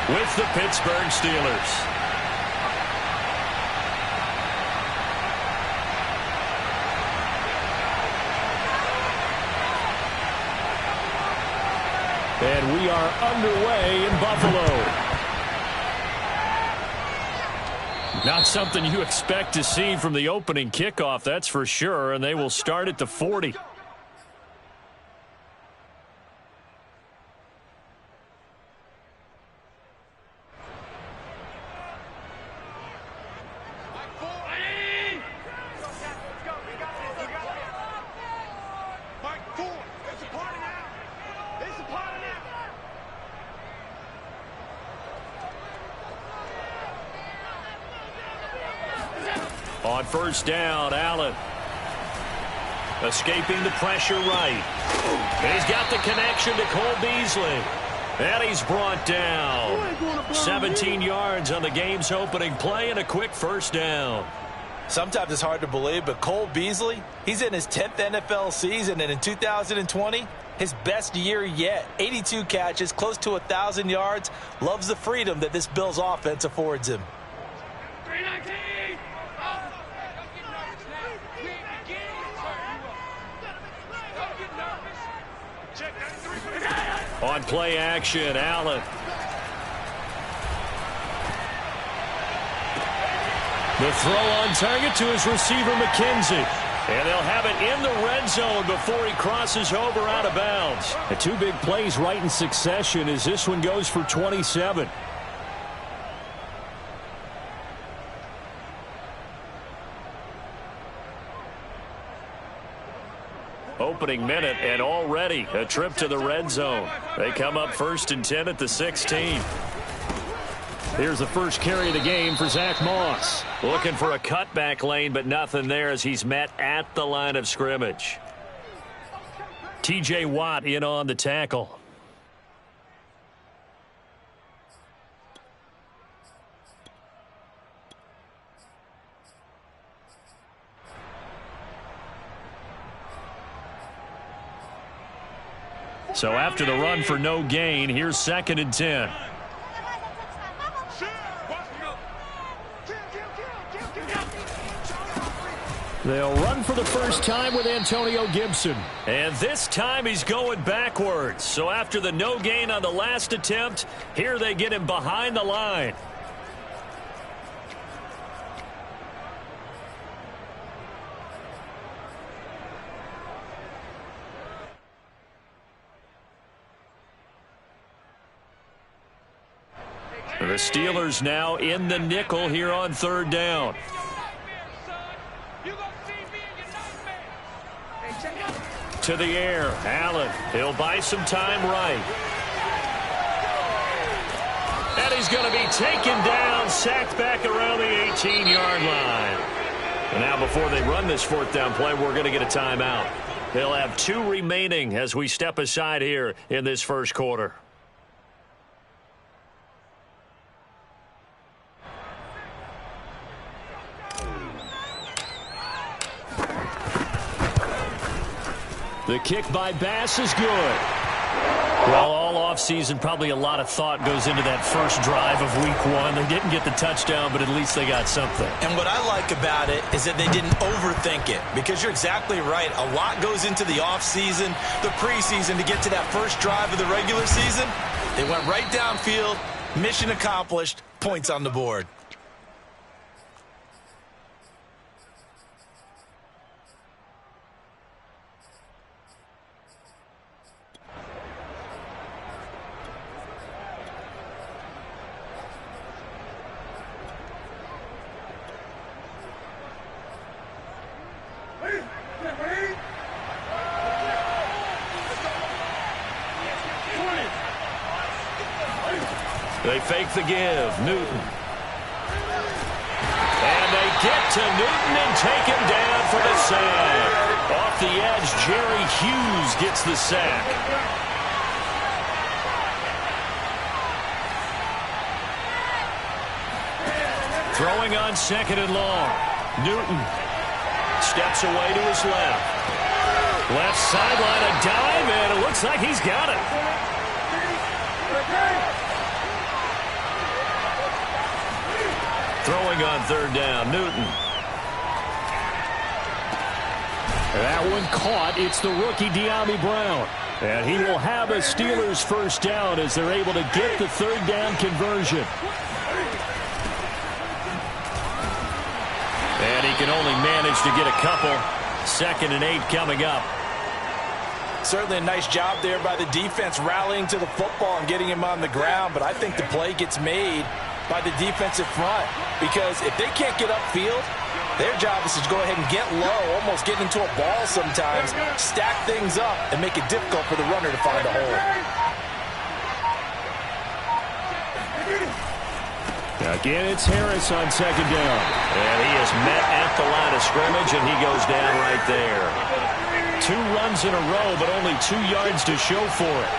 with the Pittsburgh Steelers. And we are underway in Buffalo. Not something you expect to see from the opening kickoff, that's for sure, and they will start at the 40. On first down, Allen. Escaping the pressure right. And he's got the connection to Cole Beasley. And he's brought down. 17 yards on the game's opening play and a quick first down. Sometimes it's hard to believe, but Cole Beasley, he's in his 10th NFL season, and in 2020, his best year yet. 82 catches, close to 1,000 yards. Loves the freedom that this Bills offense affords him. On play action, Allen. The throw on target to his receiver, McKenzie. And they'll have it in the red zone before he crosses over out of bounds. The two big plays right in succession as this one goes for 27. Opening minute, and already a trip to the red zone. They come up 1st and 10 at the 16. Here's the first carry of the game for Zach Moss. Looking for a cutback lane, but nothing there as he's met at the line of scrimmage. T.J. Watt in on the tackle. So after the run for no gain, here's 2nd and 10. They'll run for the first time with Antonio Gibson. And this time he's going backwards. So after the no gain on the last attempt, here they get him behind the line. The Steelers now in the nickel here on 3rd down. To the air, Allen. He'll buy some time right. And he's going to be taken down, sacked back around the 18-yard line. And now before they run this 4th down play, we're going to get a timeout. They'll have 2 remaining as we step aside here in this first quarter. The kick by Bass is good. Well, all offseason, probably a lot of thought goes into that first drive of week 1. They didn't get the touchdown, but at least they got something. And what I like about it is that they didn't overthink it, because you're exactly right. A lot goes into the offseason, the preseason, to get to that first drive of the regular season. They went right downfield, mission accomplished, points on the board. They fake the give. Newton. And they get to Newton and take him down for the sack. Off the edge, Jerry Hughes gets the sack. Throwing on 2nd and long. Newton steps away to his left. Left sideline, a dive, and it looks like he's got it. Throwing on third down, Newton. That one caught. It's the rookie Dyami Brown. And he will have a Steelers first down as they're able to get the third down conversion. And he can only manage to get a couple. 2nd and 8 coming up. Certainly a nice job there by the defense rallying to the football and getting him on the ground. But I think the play gets made by the defensive front. Because if they can't get upfield, their job is to go ahead and get low, almost get into a ball sometimes, stack things up, and make it difficult for the runner to find a hole. Again, it's Harris on 2nd down. And he is met at the line of scrimmage, and he goes down right there. 2 runs in a row, but only 2 yards to show for it.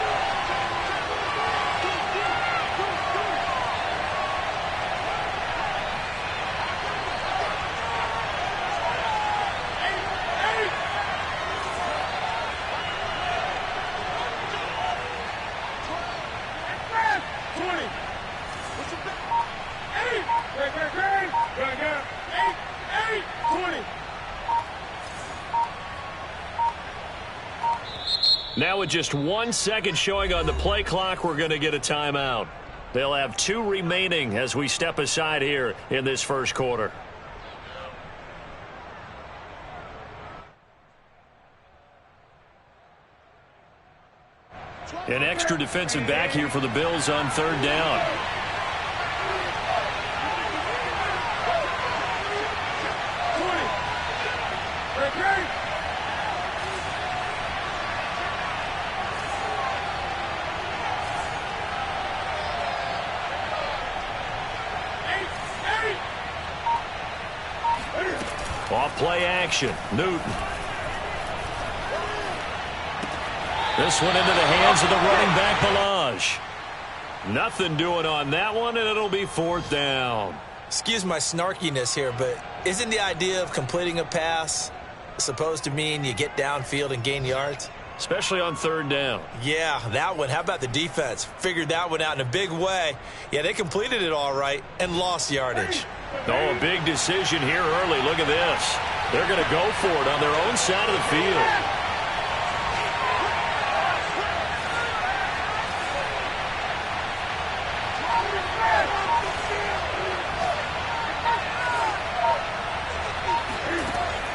Now with just 1 second showing on the play clock, we're going to get a timeout. They'll have 2 remaining as we step aside here in this first quarter. An extra defensive back here for the Bills on 3rd down. Off play action, Newton. This one into the hands of the running back, Ballage. Nothing doing on that one, and it'll be 4th down. Excuse my snarkiness here, but isn't the idea of completing a pass supposed to mean you get downfield and gain yards? Especially on 3rd down. Yeah, that one. How about the defense? Figured that one out in a big way. Yeah, they completed it all right and lost yardage. Oh, a big decision here early. Look at this. They're going to go for it on their own side of the field.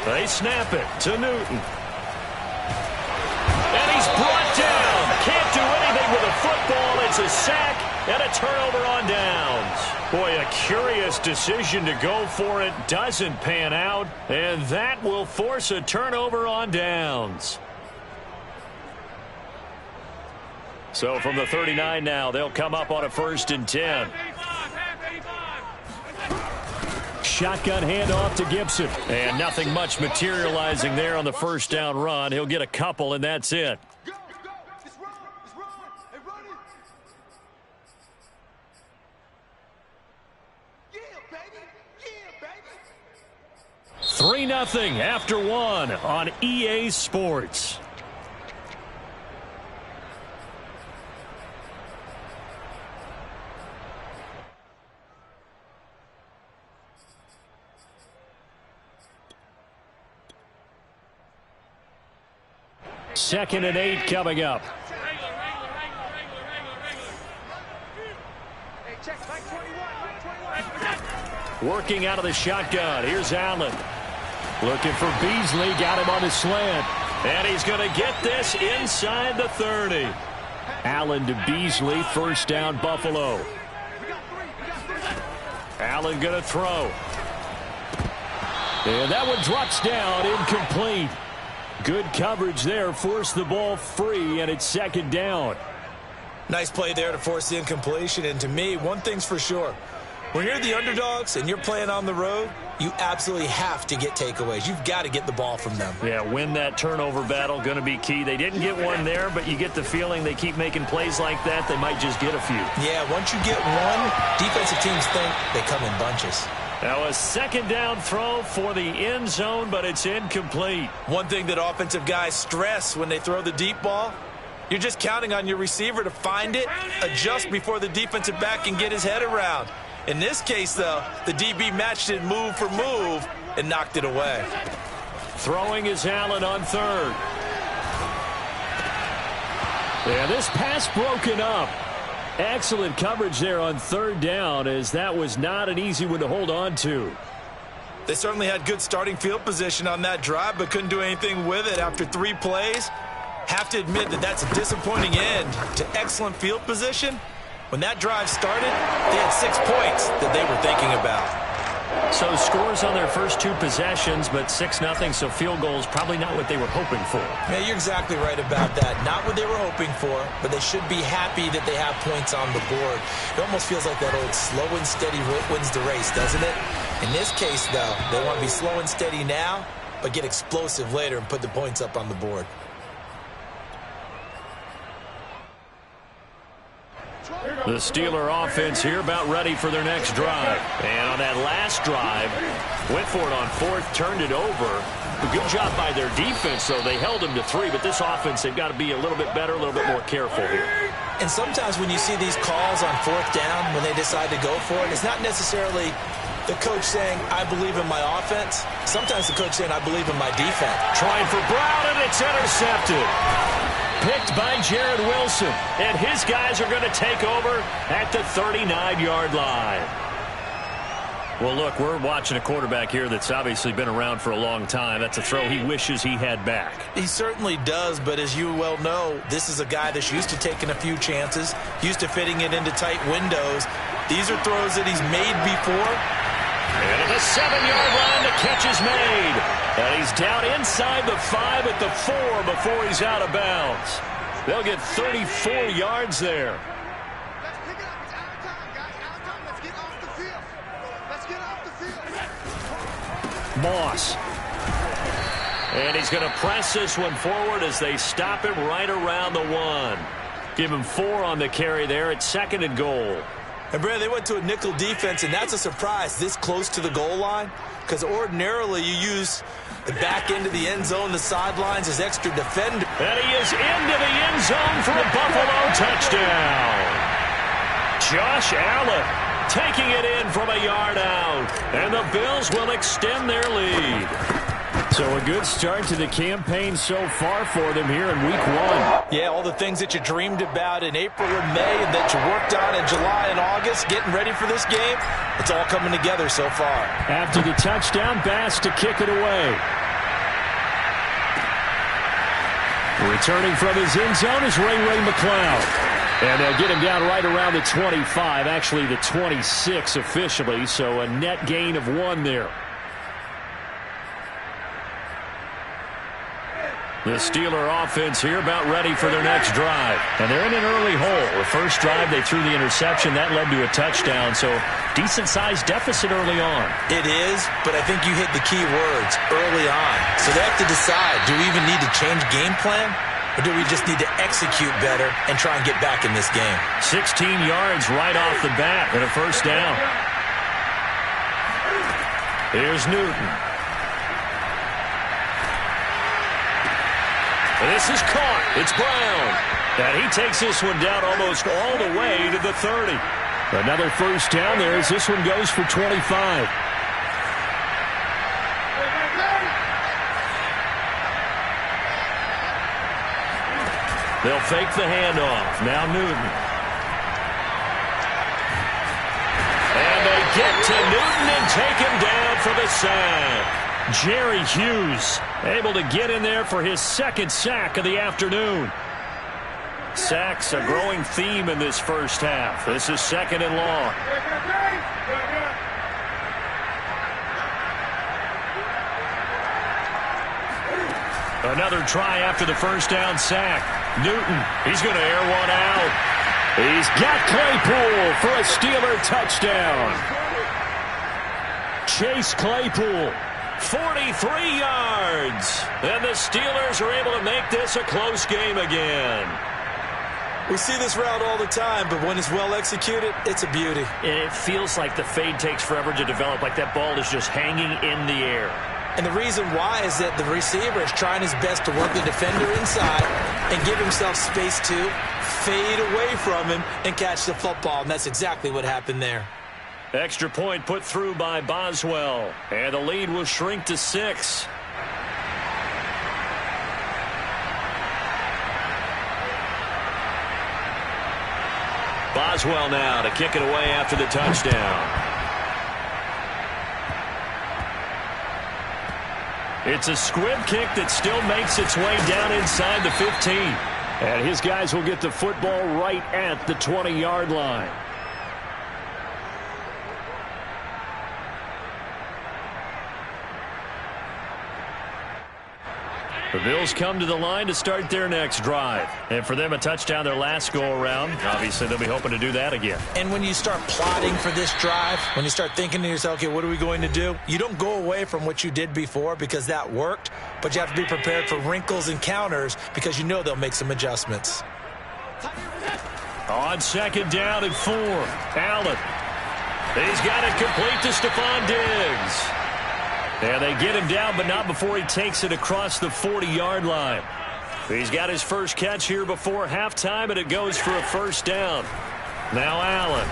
They snap it to Newton. And he's brought down. Can't do anything with a football. It's a sack and a turnover on downs. Boy, a curious decision to go for it. Doesn't pan out. And that will force a turnover on downs. So from the 39 now, they'll come up on a 1st and 10. Shotgun handoff to Gibson. And nothing much materializing there on the 1st down run. He'll get a couple, and that's it. 3-0 after 1 on EA Sports. Second and 8 coming up. Working out of the shotgun. Here's Allen. Looking for Beasley. Got him on the slant. And he's going to get this inside the 30. Allen to Beasley. First down, Buffalo. Allen going to throw. And that one drops down, incomplete. Good coverage there. Forced the ball free, and it's second down. Nice play there to force the incompletion. And to me, one thing's for sure. When you're the underdogs and you're playing on the road, you absolutely have to get takeaways. You've got to get the ball from them. Yeah, win that turnover battle, going to be key. They didn't get one there, but you get the feeling they keep making plays like that, they might just get a few. Yeah, once you get one, defensive teams think they come in bunches. Now a second down throw for the end zone, but it's incomplete. One thing that offensive guys stress when they throw the deep ball, You're just counting on your receiver to find it, adjust before the defensive back can get his head around. In this case, though, the DB matched it move for move and knocked it away. Throwing is Allen on third. Yeah, this pass broken up. Excellent coverage there on third down, as that was not an easy one to hold on to. They certainly had good starting field position on that drive, but couldn't do anything with it after 3 plays. Have to admit that that's a disappointing end to excellent field position. When that drive started, they had 6 points that they were thinking about. So scores on their first 2 possessions, but 6-0, so field goals probably not what they were hoping for. Yeah, you're exactly right about that. Not what they were hoping for, but they should be happy that they have points on the board. It almost feels like that old slow and steady wins the race, doesn't it? In this case, though, they want to be slow and steady now, but get explosive later and put the points up on the board. The Steeler offense here about ready for their next drive. And on that last drive, went for it on 4th, turned it over. A good job by their defense, though. They held them to 3, but this offense, they've got to be a little bit better, a little bit more careful here. And sometimes when you see these calls on 4th down, when they decide to go for it, it's not necessarily the coach saying, I believe in my offense. Sometimes the coach saying, I believe in my defense. Trying for Brown, and it's intercepted. Picked by Jared Wilson, and his guys are going to take over at the 39-yard line. Well, look, we're watching a quarterback here that's obviously been around for a long time. That's a throw he wishes he had back. He certainly does, but as you well know, this is a guy that's used to taking a few chances, used to fitting it into tight windows. These are throws that he's made before. And at the 7-yard line, the catch is made. And he's down inside the 5 at the 4 before he's out of bounds. They'll get 34 yards there. Let's pick it up. It's out of time, guys. Out of time. Let's get off the field. Let's get off the field. Moss. And he's going to press this one forward as they stop him right around the 1. Give him 4 on the carry there at 2nd and goal. And, Brad, they went to a nickel defense, and that's a surprise this close to the goal line, because ordinarily you use the back end of the end zone, the sidelines as extra defender. And he is into the end zone for a Buffalo touchdown. Josh Allen taking it in from a yard out, and the Bills will extend their lead. So a good start to the campaign so far for them here in week 1. Yeah, all the things that you dreamed about in April and May and that you worked on in July and August, getting ready for this game, it's all coming together so far. After the touchdown, Bass to kick it away. Returning from his end zone is Ray McCloud. And they'll get him down right around the 25, actually the 26 officially, so a net gain of 1 there. The Steeler offense here about ready for their next drive. And they're in an early hole. The first drive, they threw the interception. That led to a touchdown, so decent-sized deficit early on. It is, but I think you hit the key words, early on. So they have to decide, do we even need to change game plan? Or do we just need to execute better and try and get back in this game? 16 yards right off the bat and a first down. Here's Newton. This is caught. It's Brown. And he takes this one down almost all the way to the 30. Another first down there as this one goes for 25. They'll fake the handoff. Now Newton. And they get to Newton and take him down for the sack. Jerry Hughes able to get in there for his 2nd sack of the afternoon. Sacks a growing theme in this first half. This is 2nd and long. Another try after the first down sack. Newton, he's going to air one out. He's got Claypool for a Steeler touchdown. Chase Claypool. 43 yards. And the Steelers are able to make this a close game again. We see this route all the time, but when it's well executed, it's a beauty. It feels like the fade takes forever to develop, like that ball is just hanging in the air. And the reason why is that the receiver is trying his best to work the defender inside and give himself space to fade away from him and catch the football. And that's exactly what happened there. Extra point put through by Boswell. And the lead will shrink to 6. Boswell now to kick it away after the touchdown. It's a squib kick that still makes its way down inside the 15. And his guys will get the football right at the 20-yard line. The Bills come to the line to start their next drive. And for them, a touchdown their last go-around. Obviously, they'll be hoping to do that again. And when you start plotting for this drive, when you start thinking to yourself, okay, what are we going to do? You don't go away from what you did before because that worked, but you have to be prepared for wrinkles and counters because you know they'll make some adjustments. On second down and 4, Allen. He's got it complete to Stephon Diggs. And they get him down, but not before he takes it across the 40-yard line. He's got his first catch here before halftime, and it goes for a first down. Now Allen.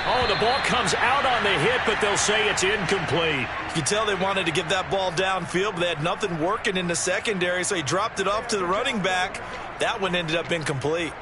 Oh, the ball comes out on the hit, but they'll say it's incomplete. You can tell they wanted to get that ball downfield, but they had nothing working in the secondary, so he dropped it off to the running back. That one ended up incomplete.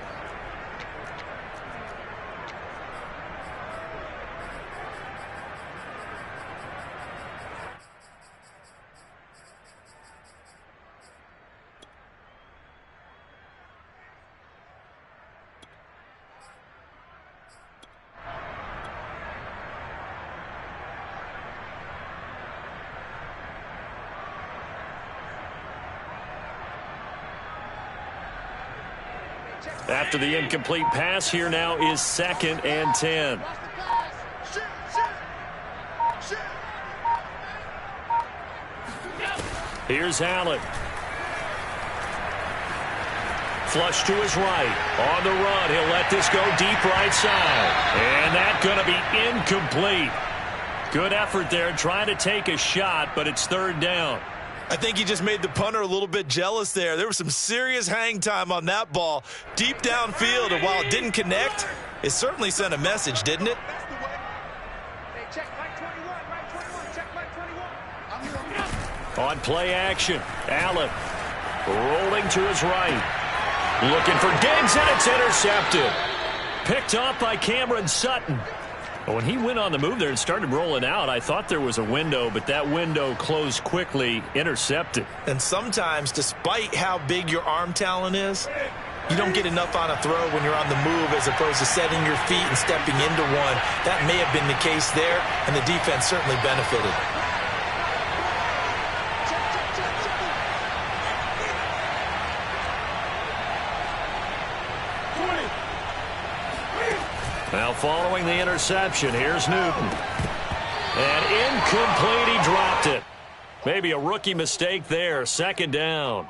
After the incomplete pass, here now is 2nd and 10. Here's Allen. Flush to his right. On the run, he'll let this go deep right side. And that's going to be incomplete. Good effort there, trying to take a shot, but it's 3rd down. I think he just made the punter a little bit jealous there. There was some serious hang time on that ball deep downfield, and while it didn't connect, it certainly sent a message, didn't it? On play action, Allen rolling to his right. Looking for Diggs, and it's intercepted. Picked off by Cameron Sutton. When he went on the move there and started rolling out, I thought there was a window, but that window closed quickly, intercepted. And sometimes, despite how big your arm talent is, you don't get enough on a throw when you're on the move as opposed to setting your feet and stepping into one. That may have been the case there, and the defense certainly benefited. Now following the interception, here's Newton. And incomplete, he dropped it. Maybe a rookie mistake there, 2nd down.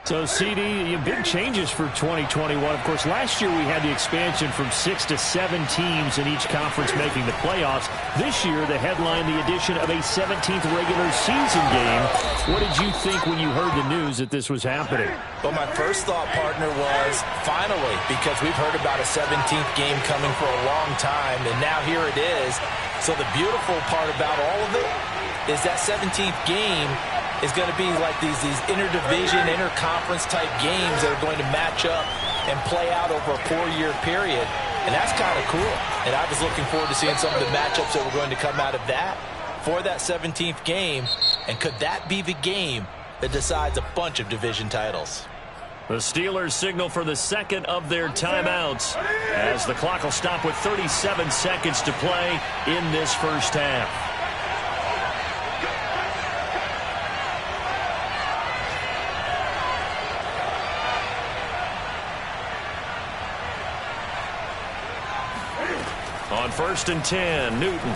So, CD, big changes for 2021. Of course, last year we had the expansion from 6 to 7 teams in each conference making the playoffs. This year, the headline, the addition of a 17th regular season game. What did you think when you heard the news that this was happening? Well, my first thought, partner, was finally, because we've heard about a 17th game coming for a long time, and now here it is. So the beautiful part about all of it is that 17th game is going to be like these interdivision, interconference type games that are going to match up and play out over a 4-year period. And that's kind of cool. And I was looking forward to seeing some of the matchups that were going to come out of that for that 17th game. And could that be the game that decides a bunch of division titles? The Steelers signal for the second of their timeouts as the clock will stop with 37 seconds to play in this first half. On 1st and 10, Newton.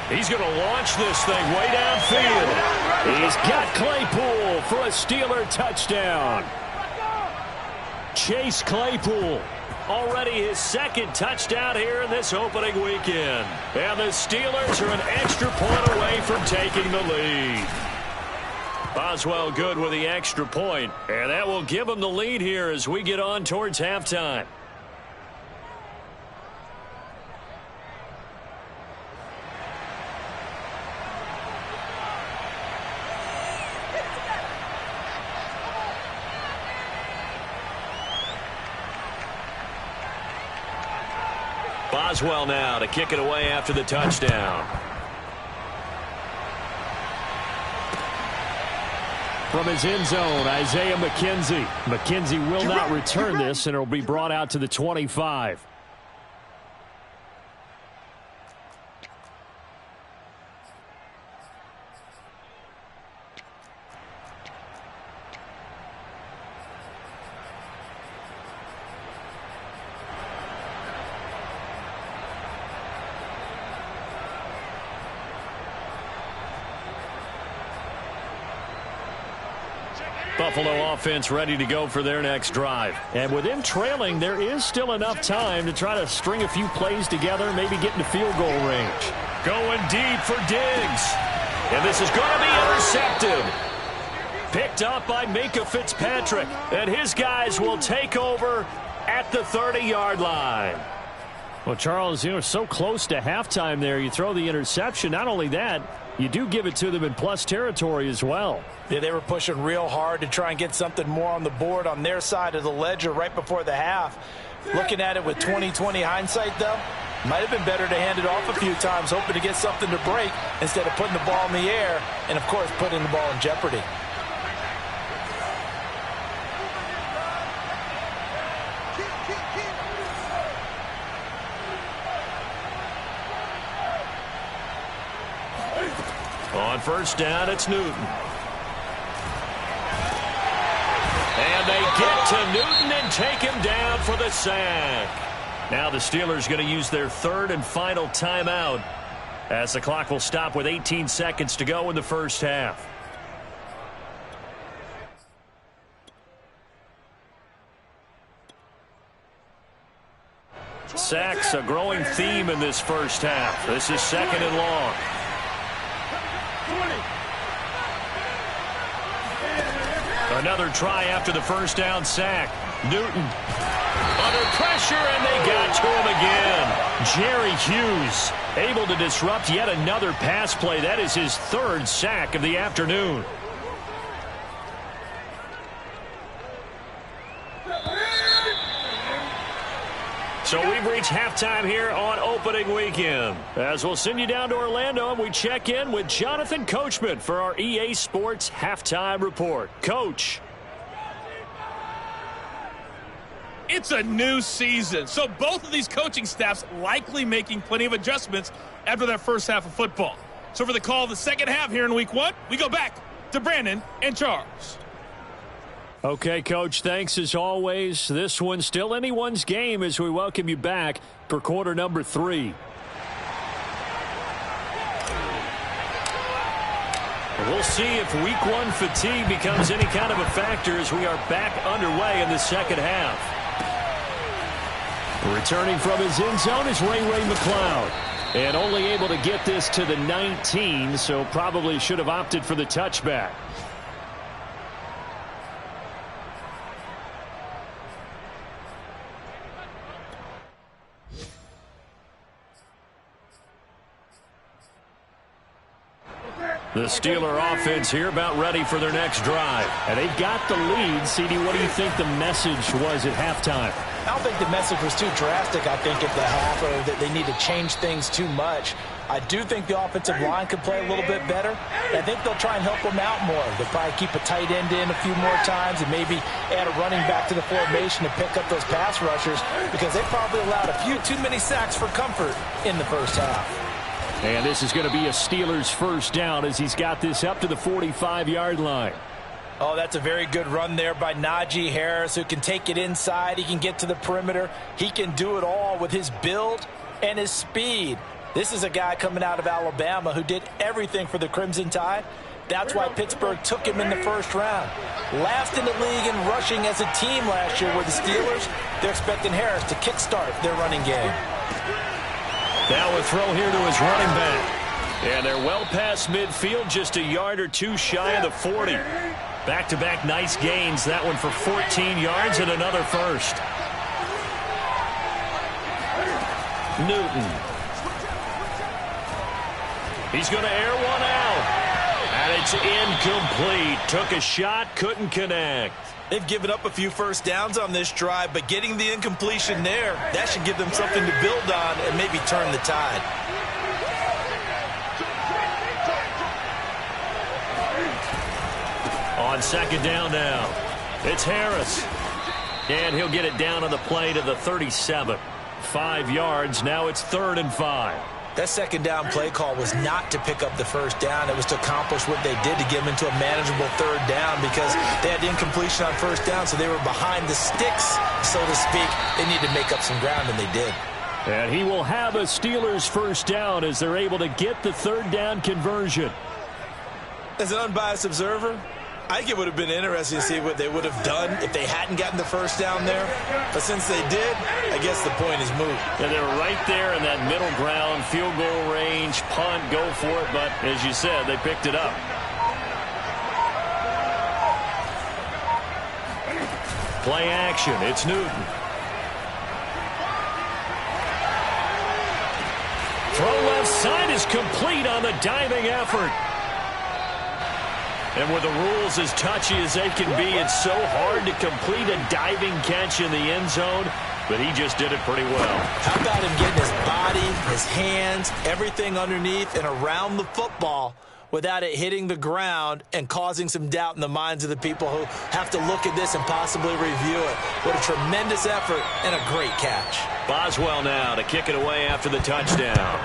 He's going to launch this thing way downfield. He's got Claypool for a Steeler touchdown. Chase Claypool Already his second touchdown here in this opening weekend. And the Steelers are an extra point away from taking the lead. Boswell good with the extra point, and that will give them the lead here as we get on towards halftime. Boswell now to kick it away after the touchdown. From his end zone, Isaiah McKenzie. McKenzie will not return this, and it will be brought out to the 25. Buffalo offense ready to go for their next drive. And with them trailing, there is still enough time to try to string a few plays together, maybe get into field goal range. Going deep for Diggs. And this is going to be intercepted. Picked up by Minkah Fitzpatrick. And his guys will take over at the 30-yard line. Well, Charles, so close to halftime there. You throw the interception. Not only that, you do give it to them in plus territory as well. Yeah, they were pushing real hard to try and get something more on the board on their side of the ledger right before the half. Looking at it with 20/20 hindsight, though, might have been better to hand it off a few times, hoping to get something to break instead of putting the ball in the air and, of course, putting the ball in jeopardy. On first down, it's Newton. And they get to Newton and take him down for the sack. Now the Steelers going to use their third and final timeout as the clock will stop with 18 seconds to go in the first half. Sacks a growing theme in this first half. This is second and long. Another try after the first down sack. Newton under pressure, and they got to him again. Jerry Hughes able to disrupt yet another pass play. That is his third sack of the afternoon. So we've reached halftime here on opening weekend. As we'll send you down to Orlando, and we check in with Jonathan Coachman for our EA Sports Halftime Report. Coach. It's a new season, so both of these coaching staffs likely making plenty of adjustments after that first half of football. So for the call of the second half here in week one, we go back to Brandon and Charles. Okay, Coach, thanks as always. This one's still anyone's game as we welcome you back for quarter number 3. We'll see if week one fatigue becomes any kind of a factor as we are back underway in the second half. Returning from his end zone is Ray McCloud. And only able to get this to the 19, so probably should have opted for the touchback. The Steeler offense here about ready for their next drive. And they've got the lead. CD, what do you think the message was at halftime? I don't think the message was too drastic, I think, at the half, or that they need to change things too much. I do think the offensive line could play a little bit better. I think they'll try and help them out more. They'll probably keep a tight end in a few more times and maybe add a running back to the formation to pick up those pass rushers, because they probably allowed a few too many sacks for comfort in the first half. And this is going to be a Steelers first down as he's got this up to the 45-yard line. Oh, that's a very good run there by Najee Harris, who can take it inside. He can get to the perimeter. He can do it all with his build and his speed. This is a guy coming out of Alabama who did everything for the Crimson Tide. That's why Pittsburgh took him in the first round. Last in the league in rushing as a team last year were the Steelers. They're expecting Harris to kickstart their running game. Now a throw here to his running back. And they're well past midfield, just a yard or two shy of the 40. Back-to-back nice gains. That one for 14 yards and another first. Newton. He's going to air one out. And it's incomplete. Took a shot, couldn't connect. They've given up a few first downs on this drive, but getting the incompletion there, that should give them something to build on and maybe turn the tide. On second down now, it's Harris. And he'll get it down on the play to the 37. 5 yards, now it's 3rd and 5. That second down play call was not to pick up the first down. It was to accomplish what they did to get them into a manageable 3rd down because they had incompletion on first down, so they were behind the sticks, so to speak. They needed to make up some ground, and they did. And he will have a Steelers first down as they're able to get the 3rd down conversion. As an unbiased observer, I think it would have been interesting to see what they would have done if they hadn't gotten the first down there. But since they did, I guess the point is moot. And they were right there in that middle ground, field goal range, punt, go for it. But as you said, they picked it up. Play action. It's Newton. Throw left side is complete on the diving effort. And with the rules as touchy as they can be, it's so hard to complete a diving catch in the end zone, but he just did it pretty well. How about him getting his body, his hands, everything underneath and around the football without it hitting the ground and causing some doubt in the minds of the people who have to look at this and possibly review it. What a tremendous effort and a great catch. Boswell now to kick it away after the touchdown.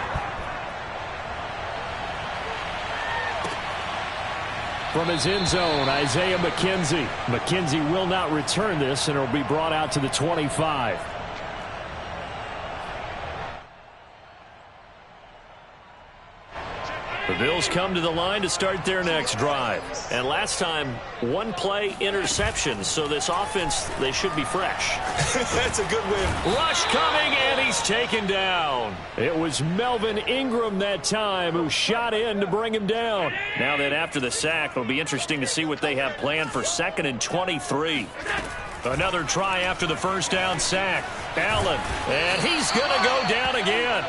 From his end zone, Isaiah McKenzie. McKenzie will not return this, and it will be brought out to the 25. The Bills come to the line to start their next drive. And last time, one play interception, so this offense, they should be fresh. That's a good win. Rush coming, and he's taken down. It was Melvin Ingram that time who shot in to bring him down. Now that after the sack, it'll be interesting to see what they have planned for 2nd and 23. Another try after the first down sack. Allen, and he's going to go down again.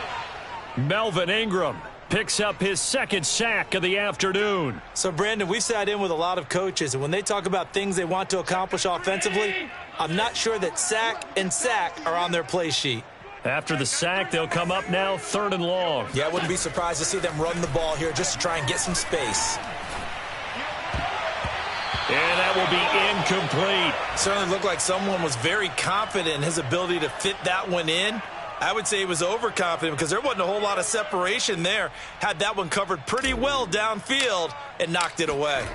Melvin Ingram picks up his 2nd sack of the afternoon. So, Brandon, we've sat in with a lot of coaches, and when they talk about things they want to accomplish offensively, I'm not sure that sack and sack are on their play sheet. After the sack, they'll come up now 3rd and long. Yeah, I wouldn't be surprised to see them run the ball here just to try and get some space. And that will be incomplete. Certainly looked like someone was very confident in his ability to fit that one in. I would say he was overconfident because there wasn't a whole lot of separation there. Had that one covered pretty well downfield and knocked it away.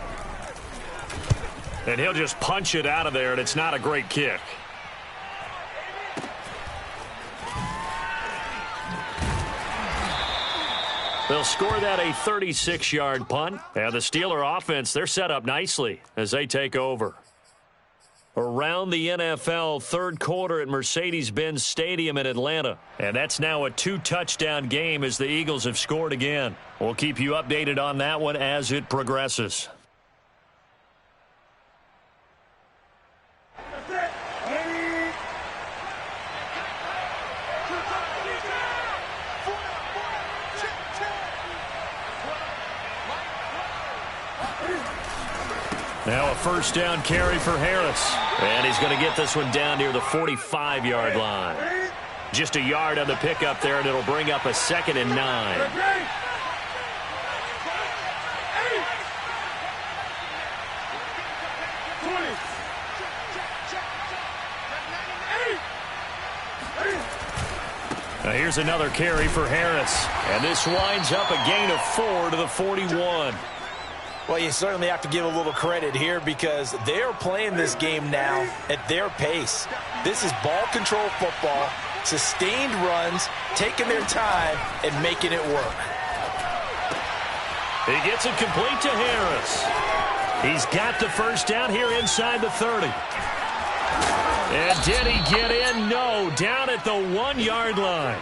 And he'll just punch it out of there, and it's not a great kick. They'll score that a 36-yard punt. And the Steeler offense, they're set up nicely as they take over. Around the NFL, 3rd quarter at Mercedes-Benz Stadium in Atlanta. And that's now a 2-touchdown game as the Eagles have scored again. We'll keep you updated on that one as it progresses. Now a first down carry for Harris. And he's going to get this one down near the 45-yard line. Just a yard on the pickup there, and it'll bring up a 2nd and 9. Now here's another carry for Harris. And this winds up a gain of 4 to the 41. Well, you certainly have to give a little credit here because they're playing this game now at their pace. This is ball control football, sustained runs, taking their time, and making it work. He gets it complete to Harris. He's got the first down here inside the 30. And did he get in? No, down at the 1-yard line.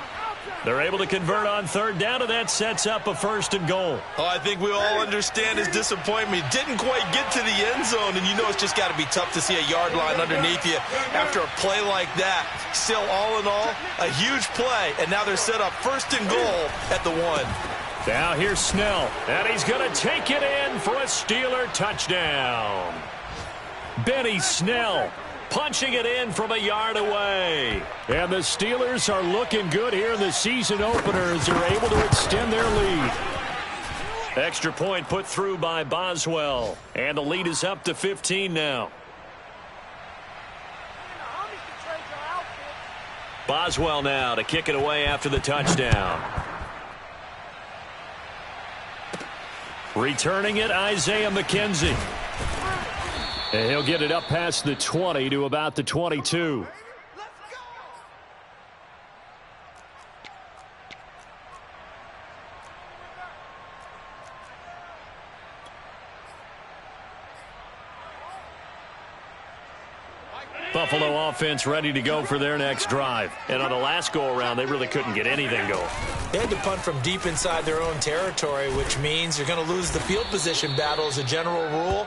They're able to convert on third down, and that sets up a 1st and goal. Oh, I think we all understand his disappointment. Didn't quite get to the end zone, and you know it's just got to be tough to see a yard line underneath you after a play like that. Still, all in all, a huge play, and now they're set up 1st and goal at the 1. Now here's Snell, and he's going to take it in for a Steeler touchdown. Benny Snell punching it in from a yard away. And the Steelers are looking good here in the season opener as they're able to extend their lead. Extra point put through by Boswell. And the lead is up to 15 now. Boswell now to kick it away after the touchdown. Returning it, Isaiah McKenzie. And he'll get it up past the 20 to about the 22. Buffalo offense ready to go for their next drive. And on the last go-around, they really couldn't get anything going. They had to punt from deep inside their own territory, which means you're going to lose the field position battle as a general rule.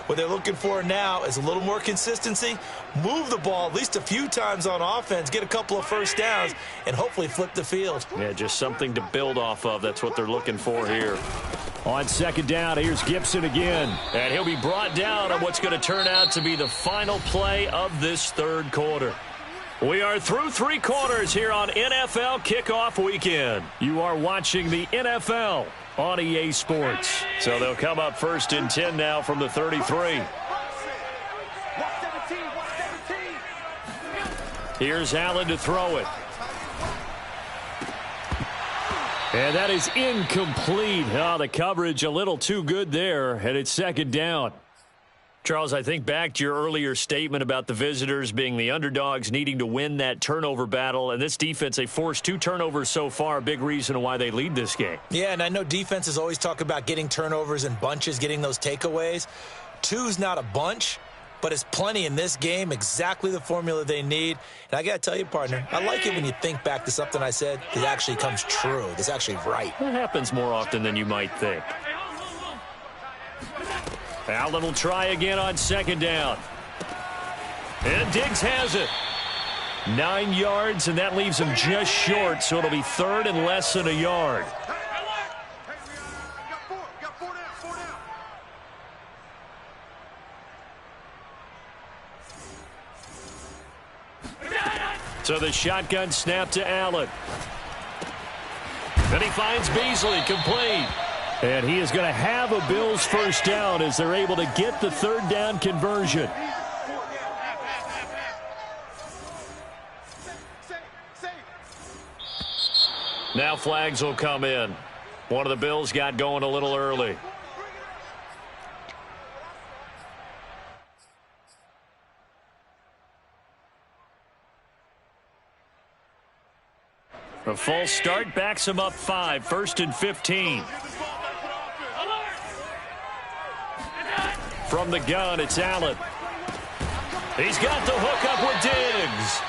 What they're looking for now is a little more consistency, move the ball at least a few times on offense, get a couple of first downs, and hopefully flip the field. Yeah, just something to build off of. That's what they're looking for here. On second down, here's Gibson again. And he'll be brought down on what's going to turn out to be the final play of this third quarter. We are through 3 quarters here on NFL Kickoff Weekend. You are watching the NFL on EA Sports. So they'll come up 1st and 10 now from the 33. Here's Allen to throw it. And that is incomplete. Oh, the coverage a little too good there, and it's second down. Charles, I think back to your earlier statement about the visitors being the underdogs needing to win that turnover battle. And this defense, they forced 2 turnovers so far, a big reason why they lead this game. Yeah, and I know defenses always talk about getting turnovers in bunches, getting those takeaways. 2's not a bunch, but it's plenty in this game, exactly the formula they need. And I got to tell you, partner, I like it when you think back to something I said that actually comes true. That's actually right. That happens more often than you might think. Allen will try again on second down. And Diggs has it. 9 yards, and that leaves him just short, so it'll be 3rd and less than a yard. So the shotgun snap to Allen. Then he finds Beasley, complete. And he is going to have a Bills first down as they're able to get the 3rd down conversion. Now flags will come in. One of the Bills got going a little early. A false start backs him up 5, 1st and 15. From the gun, it's Allen. He's got the hook up with Diggs.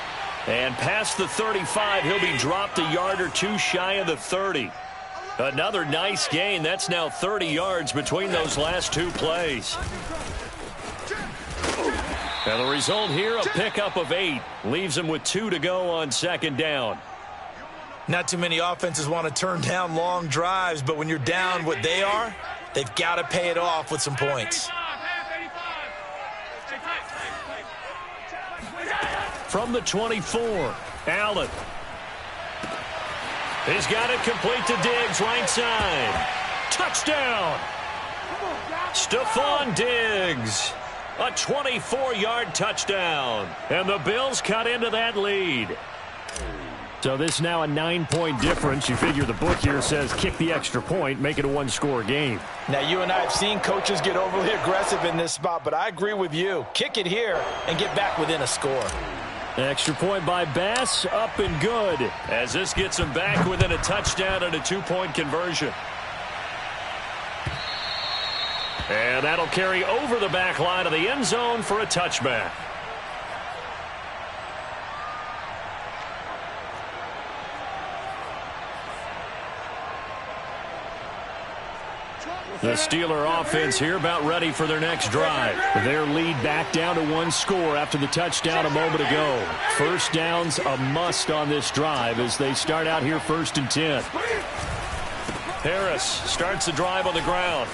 And past the 35, he'll be dropped a yard or 2 shy of the 30. Another nice gain. That's now 30 yards between those last 2 plays. And the result here, a pickup of 8. Leaves him with 2 to go on second down. Not too many offenses want to turn down long drives, but when you're down what they are, they've got to pay it off with some points. From the 24, Allen. He's got it complete to Diggs, right side. Touchdown! Stephon Diggs. A 24-yard touchdown. And the Bills cut into that lead. So this is now a 9-point difference. You figure the book here says kick the extra point, make it a 1-score game. Now, you and I have seen coaches get overly aggressive in this spot, but I agree with you. Kick it here and get back within a score. Extra point by Bass, up and good. As this gets him back within a touchdown and a 2-point conversion. And that'll carry over the back line of the end zone for a touchback. The Steeler offense here about ready for their next drive. Their lead back down to 1 score after the touchdown a moment ago. First down's a must on this drive as they start out here 1st and 10. Harris starts the drive on the ground.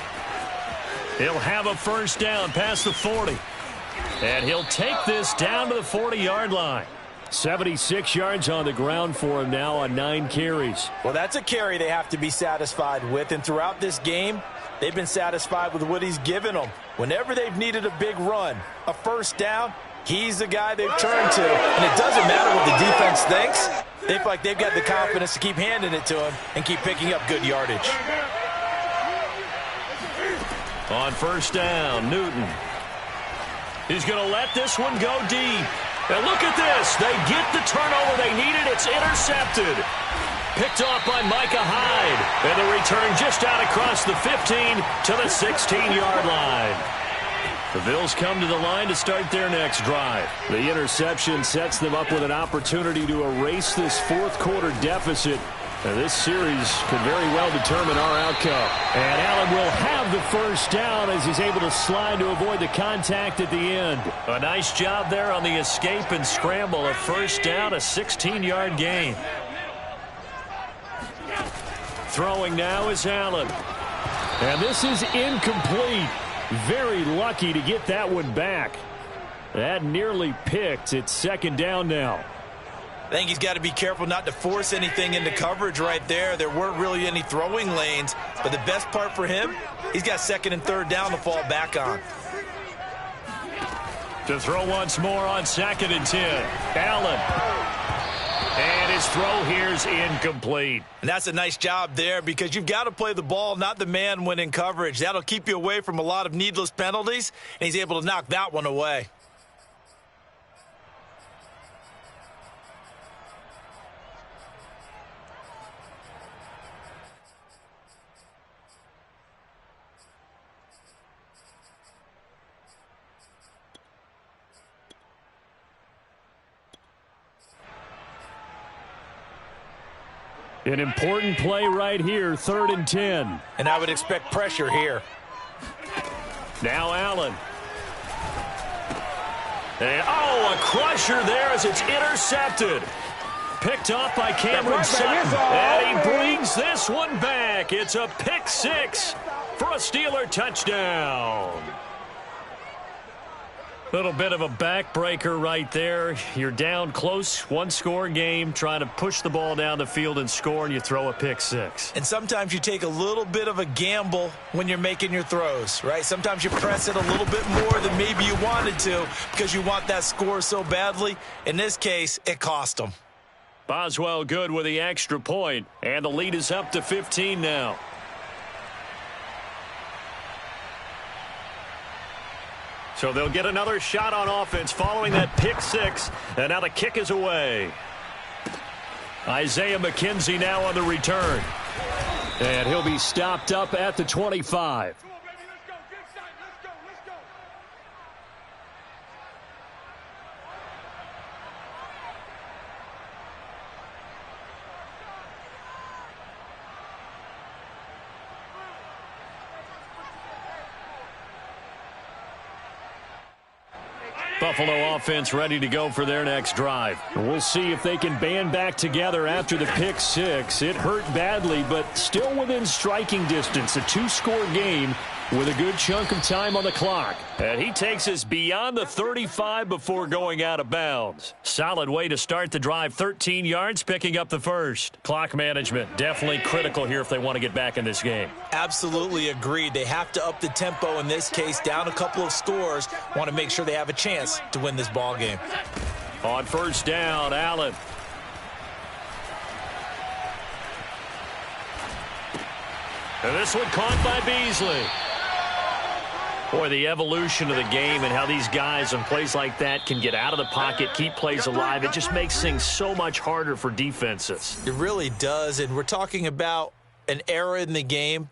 He'll have a first down past the 40. And he'll take this down to the 40-yard line. 76 yards on the ground for him now on 9 carries. Well, that's a carry they have to be satisfied with. And throughout this game, they've been satisfied with what he's given them. Whenever they've needed a big run, a first down, he's the guy they've turned to. And it doesn't matter what the defense thinks. They feel like they've got the confidence to keep handing it to him and keep picking up good yardage. On first down, Newton. He's going to let this one go deep. And look at this. They get the turnover they needed. It's intercepted. Picked off by Micah Hyde. And the return just out across the 15 to the 16-yard line. The Bills come to the line to start their next drive. The interception sets them up with an opportunity to erase this fourth-quarter deficit. And this series could very well determine our outcome. And Allen will have the first down as he's able to slide to avoid the contact at the end. A nice job there on the escape and scramble. A first down, a 16-yard gain. Throwing now is Allen. And this is incomplete. Very lucky to get that one back. That nearly picked. It's second down now. I think he's got to be careful not to force anything into coverage right there. There weren't really any throwing lanes, but the best part for him, he's got 2nd and 3rd down to fall back on. To throw once more on 2nd and 10. Allen. And his throw here's incomplete. And that's a nice job there because you've got to play the ball, not the man when in coverage. That'll keep you away from a lot of needless penalties, and he's able to knock that one away. An important play right here, 3rd and 10. And I would expect pressure here. Now Allen. And, a crusher there as it's intercepted. Picked off by Cameron Sutton. And he brings this one back. It's a pick 6 for a Steeler touchdown. Little bit of a backbreaker right there. You're down close, 1-score game, trying to push the ball down the field and score, and you throw a pick 6. And sometimes you take a little bit of a gamble when you're making your throws, right? Sometimes you press it a little bit more than maybe you wanted to because you want that score so badly. In this case, it cost them. Boswell good with the extra point, and the lead is up to 15 now. So they'll get another shot on offense following that pick 6. And now the kick is away. Isaiah McKenzie now on the return. And he'll be stopped up at the 25. Buffalo offense ready to go for their next drive. We'll see if they can band back together after the pick 6. It hurt badly, but still within striking distance. A 2-score game with a good chunk of time on the clock. And he takes us beyond the 35 before going out of bounds. Solid way to start the drive. 13 yards, picking up the first. Clock management, definitely critical here if they want to get back in this game. Absolutely agreed. They have to up the tempo in this case, down a couple of scores. Want to make sure they have a chance to win this ball game. On first down, Allen. And this one caught by Beasley. Boy, the evolution of the game and how these guys on plays like that can get out of the pocket, keep plays alive, it just makes things so much harder for defenses. It really does, and we're talking about an era in the game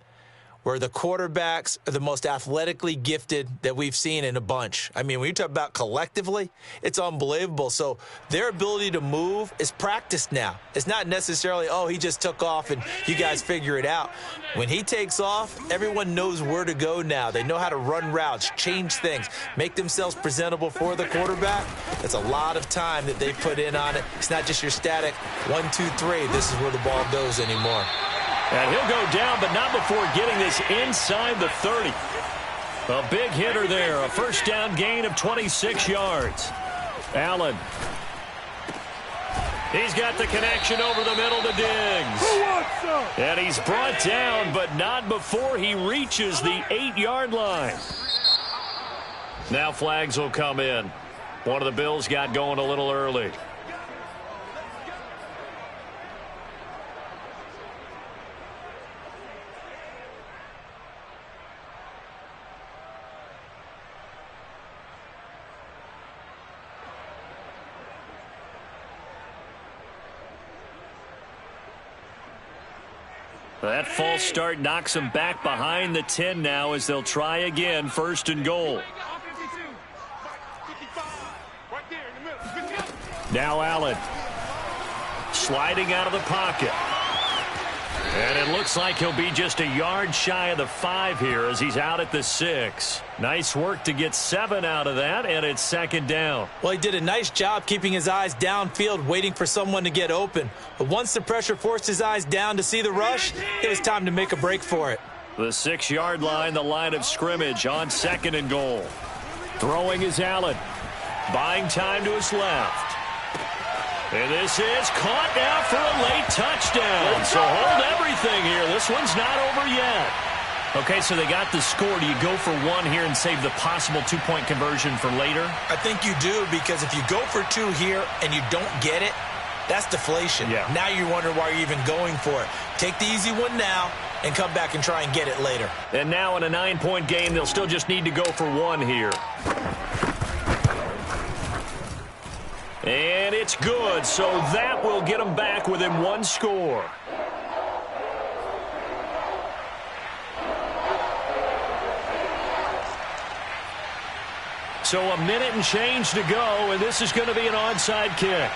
where the quarterbacks are the most athletically gifted that we've seen in a bunch. I mean, when you talk about collectively, it's unbelievable. So their ability to move is practiced now. It's not necessarily, oh, he just took off and you guys figure it out. When he takes off, everyone knows where to go now. They know how to run routes, change things, make themselves presentable for the quarterback. That's a lot of time that they put in on it. It's not just your static 1, 2, 3. This is where the ball goes anymore. And he'll go down, but not before getting this inside the 30. A big hitter there, a first down gain of 26 yards. Allen. He's got the connection over the middle to Diggs. And he's brought down, but not before he reaches the 8-yard line. Now flags will come in. One of the Bills got going a little early. That false start knocks them back behind the 10 now as they'll try again, first and goal. Now Allen sliding out of the pocket. And it looks like he'll be just a yard shy of the 5 here as he's out at the 6. Nice work to get 7 out of that, and it's second down. Well, he did a nice job keeping his eyes downfield, waiting for someone to get open. But once the pressure forced his eyes down to see the rush, it was time to make a break for it. The 6-yard line, the line of scrimmage on second and goal. Throwing is Allen. Buying time to his left. And this is caught now for a late touchdown. So hold everything here. This one's not over yet. Okay, so they got the score. Do you go for 1 here and save the possible 2-point conversion for later? I think you do, because if you go for 2 here and you don't get it, that's deflation. Yeah. Now you wonder why you're even going for it. Take the easy one now and come back and try and get it later. And now in a 9-point game, they'll still just need to go for 1 here. And it's good, so that will get them back within 1 score. So a minute and change to go, and this is going to be an onside kick.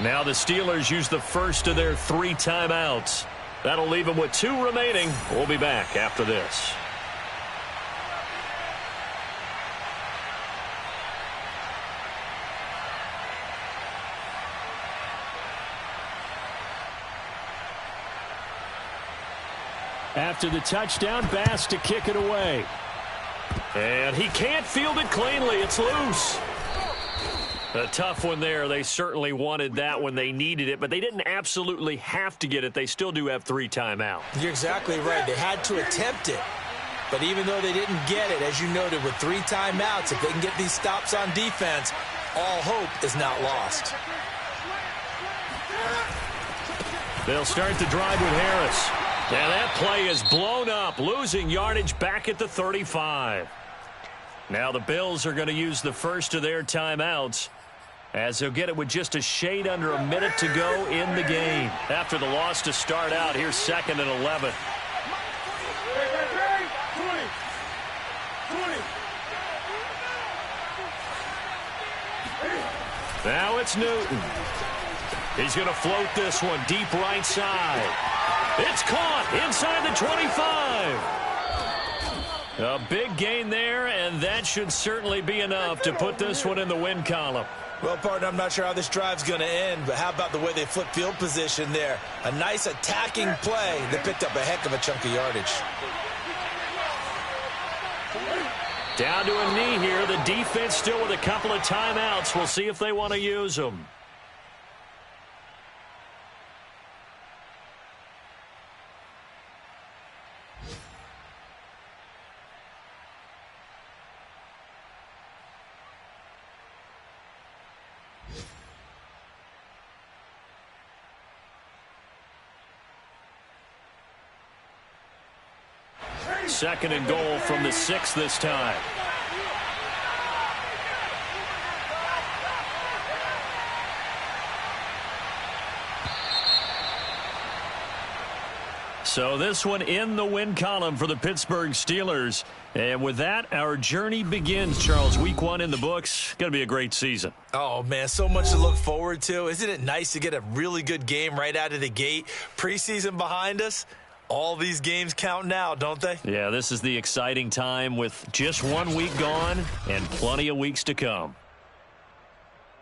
Now the Steelers use the first of their 3 timeouts. That'll leave them with 2 remaining. We'll be back after this. After the touchdown, Bass to kick it away. And he can't field it cleanly. It's loose. A tough one there. They certainly wanted that when they needed it, but they didn't absolutely have to get it. They still do have 3 timeouts. You're exactly right. They had to attempt it. But even though they didn't get it, as you noted, with 3 timeouts, if they can get these stops on defense, all hope is not lost. They'll start the drive with Harris. And that play is blown up, losing yardage back at the 35. Now the Bills are going to use the first of their timeouts, as they'll get it with just a shade under a minute to go in the game. After the loss to start out, here's 2nd and 11. Now it's Newton. He's going to float this one deep right side. It's caught inside the 25. A big gain there, and that should certainly be enough to put this one in the win column. Well, partner, I'm not sure how this drive's going to end, but how about the way they flip field position there? A nice attacking play that picked up a heck of a chunk of yardage. Down to a knee here. The defense still with a couple of timeouts. We'll see if they want to use them. Second and goal from the 6 this time. So this one in the win column for the Pittsburgh Steelers. And with that, our journey begins, Charles. Week 1 in the books. Going to be a great season. Oh, man, so much to look forward to. Isn't it nice to get a really good game right out of the gate? Preseason behind us. All these games count now, don't they? Yeah, this is the exciting time with just 1 week gone and plenty of weeks to come.